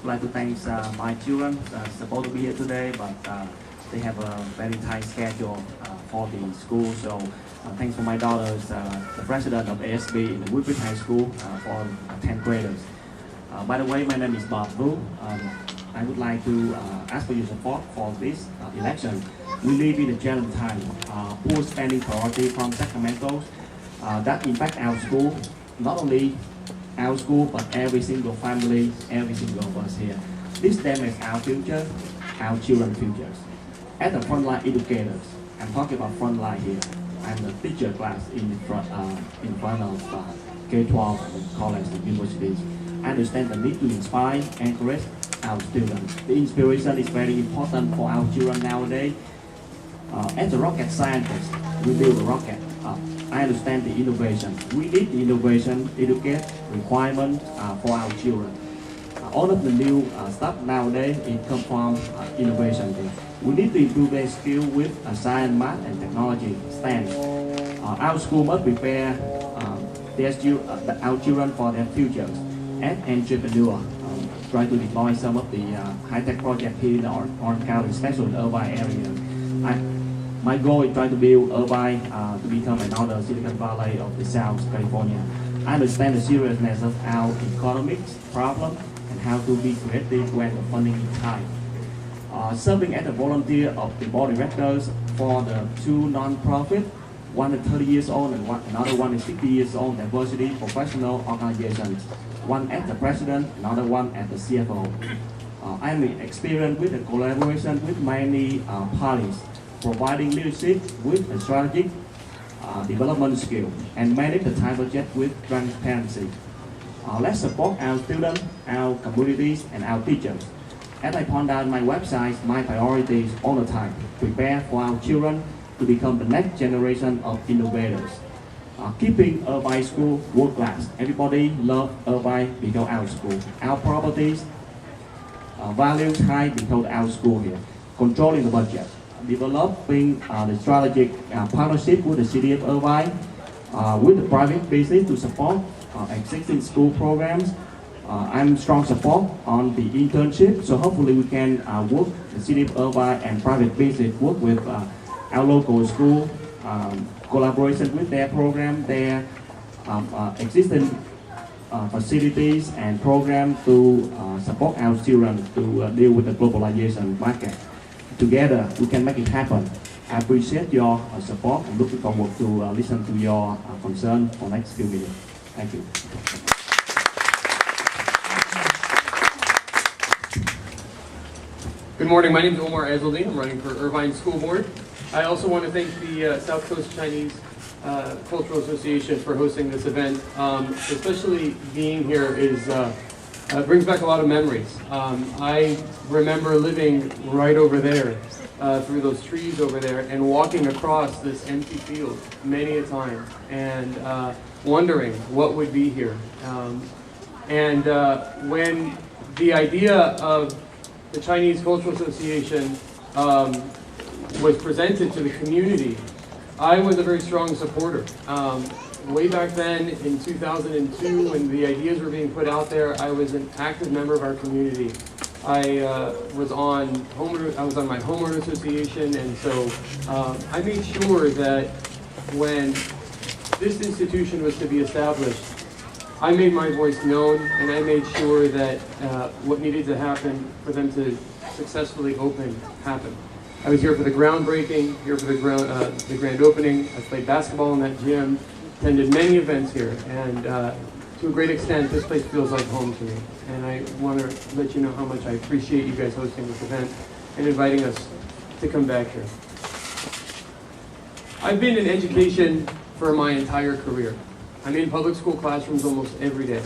I'd like to thank my children supposed to be here today, but they have a very tight schedule for the school. So thanks for my daughters, the president of ASB in the Woodbridge High School for 10th graders. By the way, my name is Bob Vu. I would like to ask for your support for this election. We live in a challenging time, poor spending priority from Sacramento that impact our school, not only our school, but every single family, every single of us here. This damages our future, our children's futures. As a frontline educators, I'm talking about frontline here. I'm the teacher class in front of K-12 college and universities. I understand the need to inspire, encourage our students. The inspiration is very important for our children nowadays. As a rocket scientist, we build a rocket. I understand the innovation. We need the innovation, educate, requirement for our children. All of the new stuff nowadays, it comes from innovation. We need to improve their skill with science, math, and technology, STEM. Our school must prepare our children for their futures. As entrepreneurs, try to deploy some of the high-tech projects here in our Orange County, especially in the Irvine area. My goal is trying to build Irvine to become another Silicon Valley of the South California. I understand the seriousness of our economics problem and how to be creative when the funding is tight. Serving as a volunteer of the board of directors for the two non-profit, one is 30 years old and another one is 60 years old diversity professional organizations. One as the president, another one as the CFO. I'm experienced with the collaboration with many parties, providing leadership with a strategic development skill, and manage the time budget with transparency. Let's support our students, our communities, and our teachers. As I point out on my website, my priorities all the time, prepare for our children to become the next generation of innovators. Keeping Irvine School world class. Everybody loves Irvine because our school. Our properties, values high because our school here. Controlling the budget. Developing the strategic partnership with the city of Irvine, with the private business to support existing school programs. I'm strong support on the internship, so hopefully we can work the city of Irvine and private business work with our local school, collaboration with their program, their existing facilities and programs to support our children to deal with the globalization market. Together, we can make it happen. I appreciate your support and looking forward to listen to your concern for the next few minutes. Thank you. Good morning, my name is Omar Ezzeldine. I'm running for Irvine School Board. I also want to thank the South Coast Chinese Cultural Association for hosting this event. Especially being here brings back a lot of memories. I remember living right over there, through those trees over there, and walking across this empty field many a time, and wondering what would be here. When the idea of the Chinese Cultural Association was presented to the community, I was a very strong supporter. Way back then in 2002, when the ideas were being put out there, I was an active member of our community. I was on my homeowner association, and so I made sure that when this institution was to be established, I made my voice known, and I made sure that what needed to happen for them to successfully open happened. I was here for the groundbreaking, here for the grand opening. I played basketball in that gym, attended many events here, and to a great extent, this place feels like home to me. And I want to let you know how much I appreciate you guys hosting this event and inviting us to come back here. I've been in education for my entire career. I'm in public school classrooms almost every day.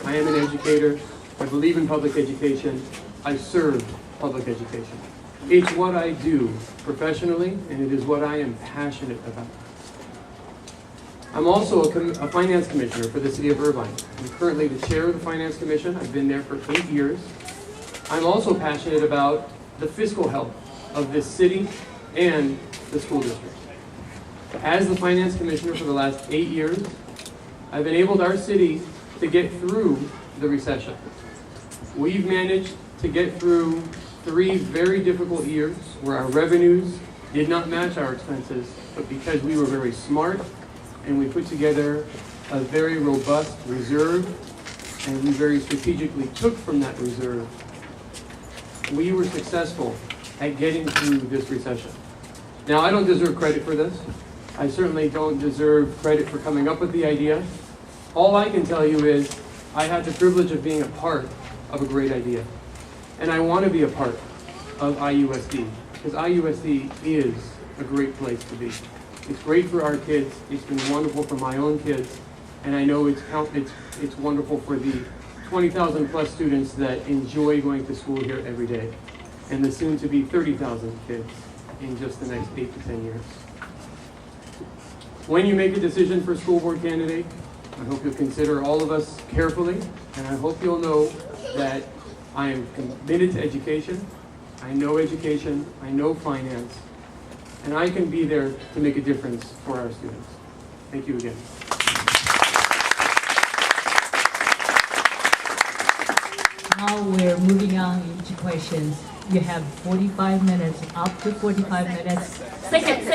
I am an educator. I believe in public education. I serve public education. It's what I do professionally, and it is what I am passionate about. I'm also a finance commissioner for the city of Irvine. I'm currently the chair of the finance commission. I've been there for 8 years. I'm also passionate about the fiscal health of this city and the school district. As the finance commissioner for the last 8 years, I've enabled our city to get through the recession. We've managed to get through 3 very difficult years where our revenues did not match our expenses, but because we were very smart and we put together a very robust reserve and we very strategically took from that reserve, we were successful at getting through this recession. Now, I don't deserve credit for this. I certainly don't deserve credit for coming up with the idea. All I can tell you is I had the privilege of being a part of a great idea. And I want to be a part of IUSD, because IUSD is a great place to be. It's great for our kids. It's been wonderful for my own kids. And I know it's wonderful for the 20,000 plus students that enjoy going to school here every day, and the soon to be 30,000 kids in just the next 8 to 10 years. When you make a decision for school board candidate, I hope you'll consider all of us carefully, and I hope you'll know that I am committed to education. I know education, I know finance, and I can be there to make a difference for our students. Thank you again. Now we're moving on into questions. You have 45 minutes, up to 45 minutes. Second.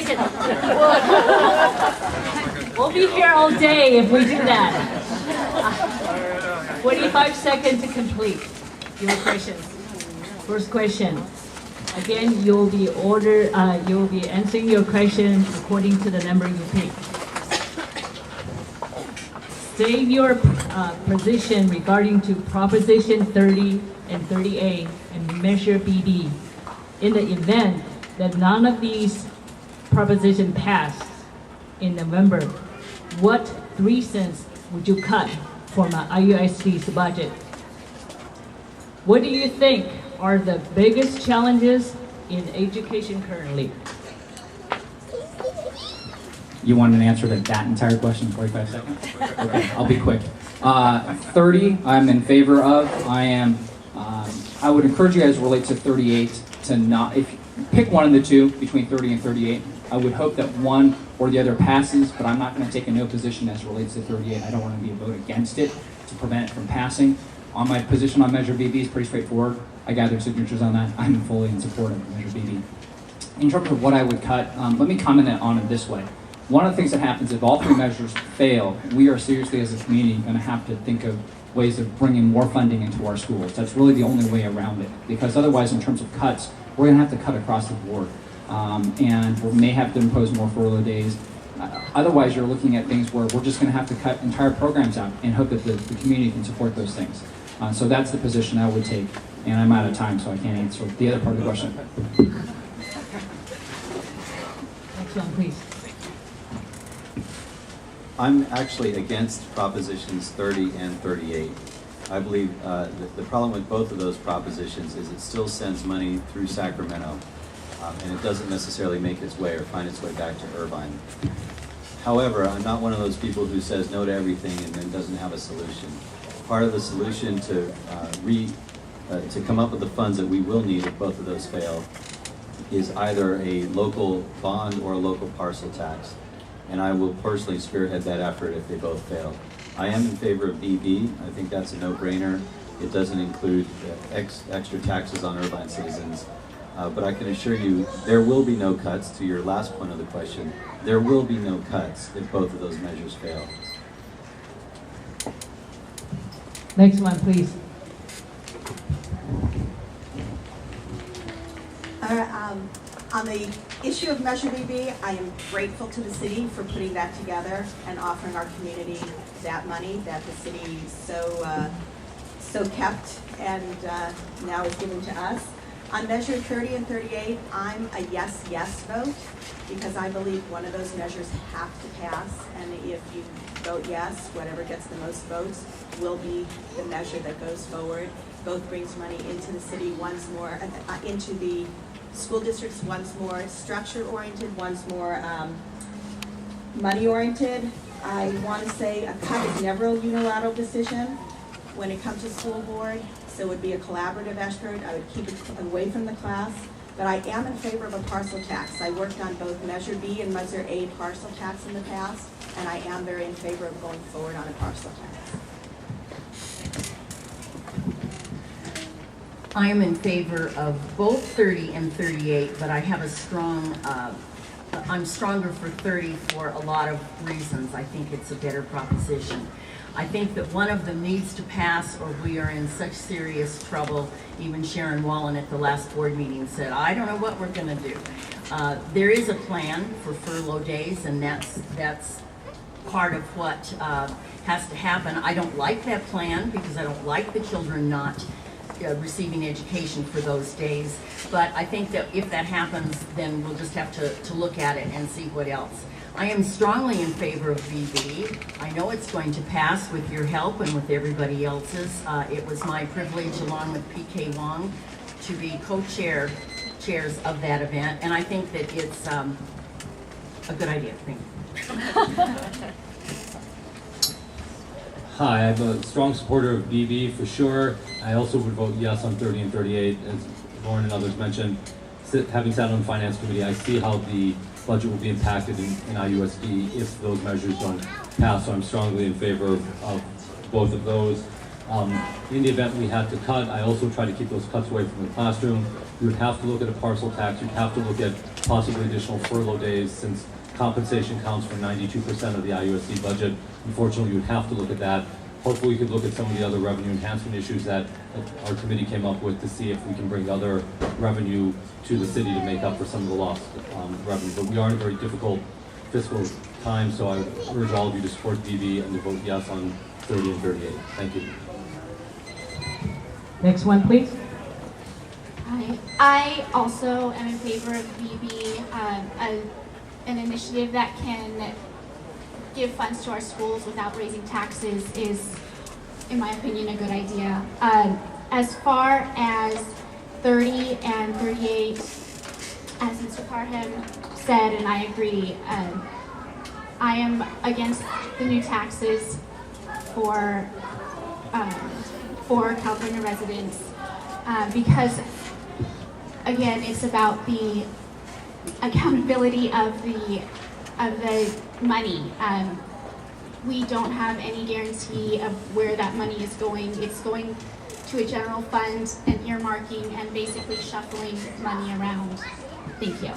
We'll be here all day if we do that. 45 seconds to complete your questions. First question. Again, you'll be answering your question according to the number you pick. State your position regarding to Proposition 30 and 30A and Measure BB. In the event that none of these propositions pass in November, what 3 cents would you cut from IUSD's budget? What do you think are the biggest challenges in education currently? You want an answer to that entire question in 45 seconds? Okay, I'll be quick. 30, I'm in favor of. I would encourage you guys to relate to 38 to not, if you pick one of the two between 30 and 38, I would hope that one or the other passes, but I'm not going to take a no position as it relates to 38. I don't want to be a vote against it to prevent it from passing. On my position on Measure BB is pretty straightforward. I gathered signatures on that. I'm fully in support of Measure BB. In terms of what I would cut, let me comment on it this way. One of the things that happens if all 3 measures fail, we are seriously as a community going to have to think of ways of bringing more funding into our schools. That's really the only way around it, because otherwise in terms of cuts, we're going to have to cut across the board. And we may have to impose more furlough days. Otherwise, you're looking at things where we're just going to have to cut entire programs out and hope that the community can support those things. So that's the position I would take. And I'm out of time, so I can't answer the other part of the question. Next one, please. I'm actually against Propositions 30 and 38. I believe the problem with both of those propositions is it still sends money through Sacramento, and it doesn't necessarily make its way or find its way back to Irvine. However, I'm not one of those people who says no to everything and then doesn't have a solution. Part of the solution to come up with the funds that we will need if both of those fail is either a local bond or a local parcel tax. And I will personally spearhead that effort if they both fail. I am in favor of BB. I think that's a no-brainer. It doesn't include extra taxes on Irvine citizens. But I can assure you there will be no cuts. To your last point of the question, there will be no cuts if both of those measures fail. Next one, please. On the issue of Measure BB, I am grateful to the city for putting that together and offering our community that money that the city so kept and now is given to us. On Measure 30 and 38, I'm a yes vote because I believe one of those measures have to pass, and if you vote yes, whatever gets the most votes will be the measure that goes forward. Both brings money into the city once more, into the school districts once more structure-oriented, once more money-oriented. I want to say a cut is never a unilateral decision when it comes to school board, so it would be a collaborative effort. I would keep it away from the class, but I am in favor of a parcel tax. I worked on both Measure B and Measure A parcel tax in the past, and I am very in favor of going forward on a parcel tax. I am in favor of both 30 and 38, but I have a I'm stronger for 30 for a lot of reasons. I think it's a better proposition. I think that one of them needs to pass or we are in such serious trouble. Even Sharon Wallen at the last board meeting said, I don't know what we're gonna do. There is a plan for furlough days, and that's part of what has to happen. I don't like that plan because I don't like the children not receiving education for those days. But I think that if that happens, then we'll just have to look at it and see what else. I am strongly in favor of VB. I know it's going to pass with your help and with everybody else's. It was my privilege, along with PK Wong, to be co-chairs of that event, and I think that it's a good idea. Thank you. Hi, I'm a strong supporter of BB for sure. I also would vote yes on 30 and 38, as Lauren and others mentioned. Having sat on the Finance Committee, I see how the budget will be impacted in IUSD if those measures don't pass, so I'm strongly in favor of both of those. In the event we had to cut, I also try to keep those cuts away from the classroom. You would have to look at a parcel tax, you'd have to look at possibly additional furlough days, since compensation counts for 92% of the IUSD budget. Unfortunately, you would have to look at that. Hopefully we could look at some of the other revenue enhancement issues that our committee came up with to see if we can bring other revenue to the city to make up for some of the lost revenue. But we are in a very difficult fiscal time, so I would urge all of you to support BB and to vote yes on 30 and 38. Thank you. Next one, please. Hi. I also am in favor of BB, an initiative that can give funds to our schools without raising taxes is, in my opinion, a good idea. As far as 30 and 38, as Mr. Parham said, and I agree, I am against the new taxes for California residents because, again, it's about the accountability of the money. We don't have any guarantee of where that money is going. It's going to a general fund and earmarking and basically shuffling money around. Thank you.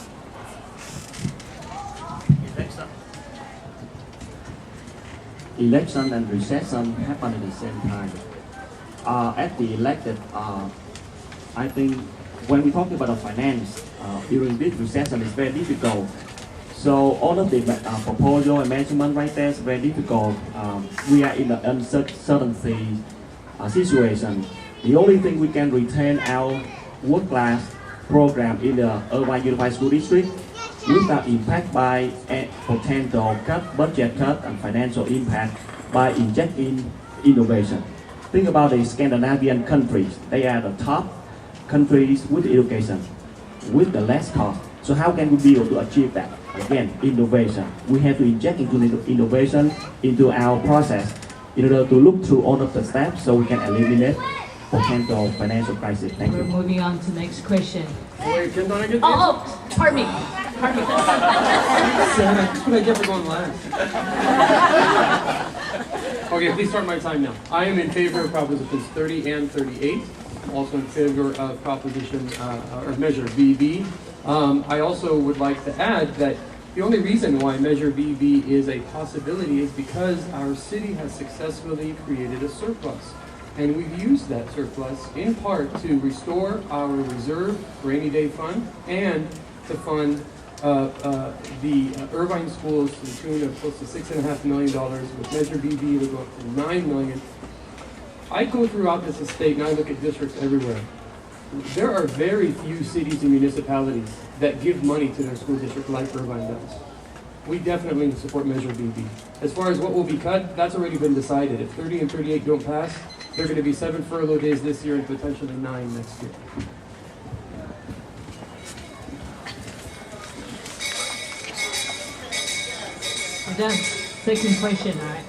Election and recession happen at the same time. At the elected, I think when we talk about the finance during this recession, it's very difficult. So all of the proposal and measurement right there is very difficult. We are in an uncertainty situation. The only thing we can retain our world-class program in the Irvine Unified School District without impact by a potential cut, budget cut, and financial impact by injecting innovation. Think about the Scandinavian countries. They are the top countries with education, with the less cost. So how can we be able to achieve that? Again, innovation. We have to inject into innovation into our process in order to look through all of the steps so we can eliminate potential financial crisis. Thank you. We're moving on to next question. Wait, can I get this? Oh, pardon me. Pardon me. That's what I get for going last. Okay, please start my time now. I am in favor of propositions 30 and 38. Also in favor of proposition or measure BB. I also would like to add that the only reason why Measure BB is a possibility is because our city has successfully created a surplus. And we've used that surplus in part to restore our reserve rainy day fund and to fund the Irvine schools to the tune of close to $6.5 million. With Measure BB, it'll go up to $9 million. I go throughout this estate and I look at districts everywhere. There are very few cities and municipalities that give money to their school district like Irvine does. We definitely need to support Measure BB. As far as what will be cut, that's already been decided. If 30 and 38 don't pass, there are going to be 7 furlough days this year and potentially 9 next year. We're done. Second question, all right.